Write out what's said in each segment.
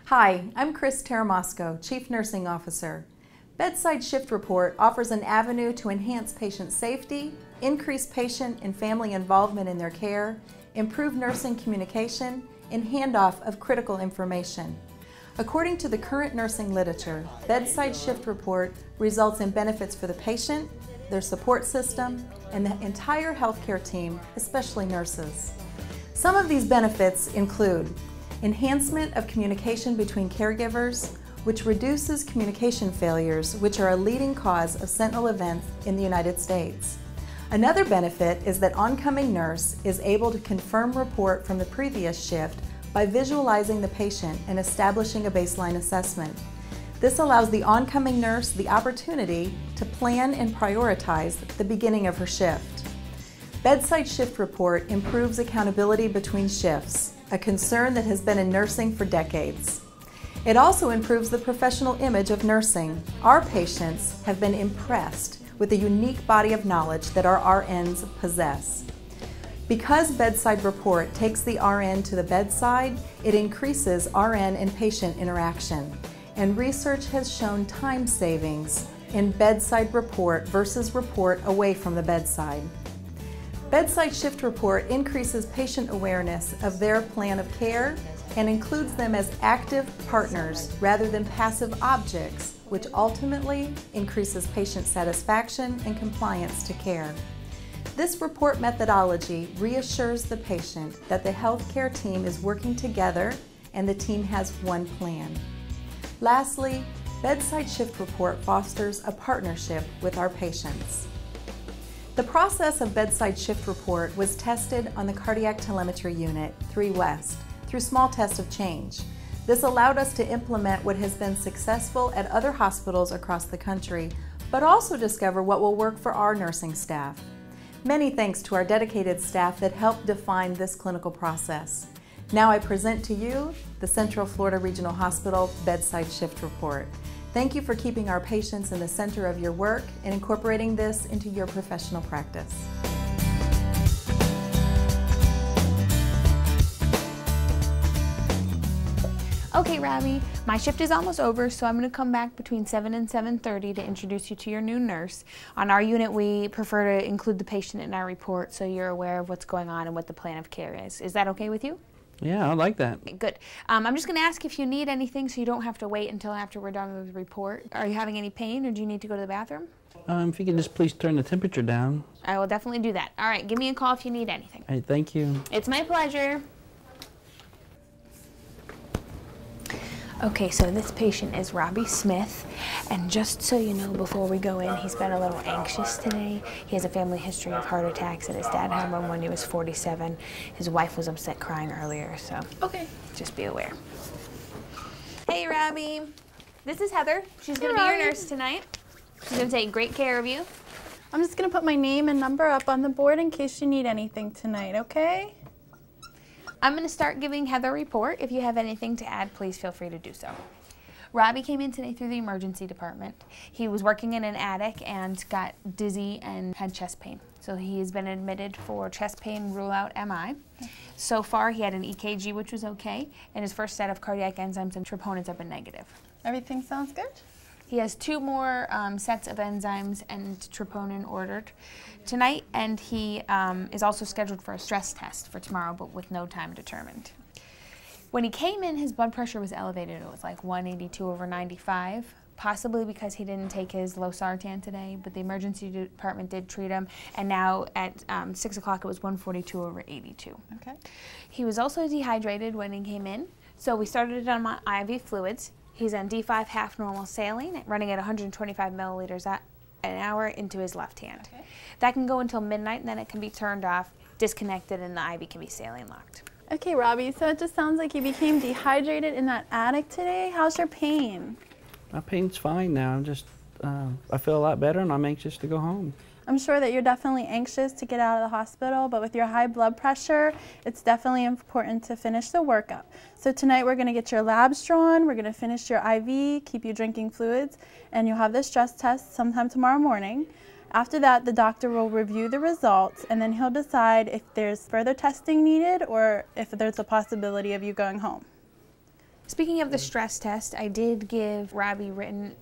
Hi, I'm Chris Taramasco, Chief Nursing Officer. Bedside Shift Report offers an avenue to enhance patient safety, increase patient and family involvement in their care, improve nursing communication, and handoff of critical information. According to the current nursing literature, Bedside Shift Report results in benefits for the patient, their support system, and the entire healthcare team, especially nurses. Some of these benefits include enhancement of communication between caregivers, which reduces communication failures, which are a leading cause of sentinel events in the United States. Another benefit is that oncoming nurse is able to confirm report from the previous shift by visualizing the patient and establishing a baseline assessment. This allows the oncoming nurse the opportunity to plan and prioritize the beginning of her shift. Bedside Shift Report improves accountability between shifts, a concern that has been in nursing for decades. It also improves the professional image of nursing. Our patients have been impressed with the unique body of knowledge that our RNs possess. Because Bedside Report takes the RN to the bedside, it increases RN and patient interaction. And research has shown time savings in Bedside Report versus report away from the bedside. Bedside Shift Report increases patient awareness of their plan of care and includes them as active partners rather than passive objects, which ultimately increases patient satisfaction and compliance to care. This report methodology reassures the patient that the healthcare team is working together and the team has one plan. Lastly, Bedside Shift Report fosters a partnership with our patients. The process of Bedside Shift Report was tested on the Cardiac Telemetry Unit 3 West through small tests of change. This allowed us to implement what has been successful at other hospitals across the country, but also discover what will work for our nursing staff. Many thanks to our dedicated staff that helped define this clinical process. Now I present to you the Central Florida Regional Hospital Bedside Shift Report. Thank you for keeping our patients in the center of your work and incorporating this into your professional practice. Okay, Robbie, my shift is almost over, so I'm going to come back between 7 and 7:30 to introduce you to your new nurse. On our unit, we prefer to include the patient in our report so you're aware of what's going on and what the plan of care is. Is that okay with you? Yeah, I like that. Okay, good. I'm just going to ask if you need anything so you don't have to wait until after we're done with the report. Are you having any pain or do you need to go to the bathroom? If you can just please turn the temperature down. I will definitely do that. All right, give me a call if you need anything. Hey, thank you. It's my pleasure. Okay, so this patient is Robbie Smith, and just so you know, before we go in, he's been a little anxious today. He has a family history of heart attacks, and his dad had one when he was 47. His wife was upset crying earlier, so okay, just be aware. Hey, Robbie. This is Heather. She's going to be your nurse tonight. She's going to take great care of you. I'm just going to put my name and number up on the board in case you need anything tonight, okay? I'm going to start giving Heather a report. If you have anything to add, please feel free to do so. Robbie came in today through the emergency department. He was working in an attic and got dizzy and had chest pain. So he has been admitted for chest pain rule-out MI. So far, he had an EKG, which was okay, and his first set of cardiac enzymes and troponins have been negative. Everything sounds good? He has 2 more sets of enzymes and troponin ordered tonight, and he is also scheduled for a stress test for tomorrow, but with no time determined. When he came in, his blood pressure was elevated. It was like 182/95, possibly because he didn't take his losartan today, but the emergency department did treat him, and now at 6 o'clock it was 142/82. Okay. He was also dehydrated when he came in, so we started on my IV fluids. He's on D5 half normal saline, running at 125 milliliters an hour into his left hand. Okay. That can go until midnight, and then it can be turned off, disconnected, and the IV can be saline locked. Okay, Robbie, so it just sounds like you became dehydrated in that attic today. How's your pain? My pain's fine now. I'm just, I feel a lot better and I'm anxious to go home. I'm sure that you're definitely anxious to get out of the hospital, but with your high blood pressure, it's definitely important to finish the workup. So tonight we're going to get your labs drawn, we're going to finish your IV, keep you drinking fluids, and you'll have the stress test sometime tomorrow morning. After that, the doctor will review the results, and then he'll decide if there's further testing needed or if there's a possibility of you going home. Speaking of the stress test, I did give Robbie written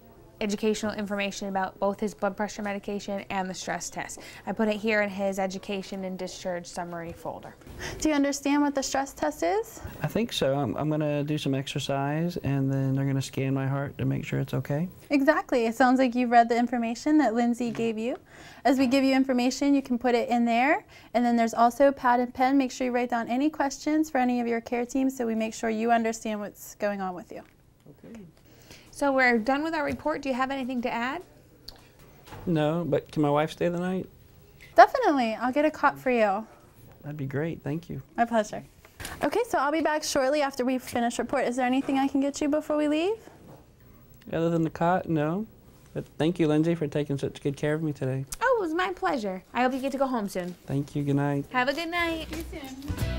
educational information about both his blood pressure medication and the stress test. I put it here in his education and discharge summary folder. Do you understand what the stress test is? I think so. I'm going to do some exercise, and then they're going to scan my heart to make sure it's okay. Exactly. It sounds like you've read the information that Lindsay gave you. As we give you information, you can put it in there, and then there's also pad and pen. Make sure you write down any questions for any of your care teams so we make sure you understand what's going on with you. Okay. So we're done with our report. Do you have anything to add? No, but can my wife stay the night? Definitely. I'll get a cot for you. That'd be great. Thank you. My pleasure. Okay, so I'll be back shortly after we finish report. Is there anything I can get you before we leave? Other than the cot, no. But thank you, Lindsay, for taking such good care of me today. Oh, it was my pleasure. I hope you get to go home soon. Thank you. Good night. Have a good night. See you soon.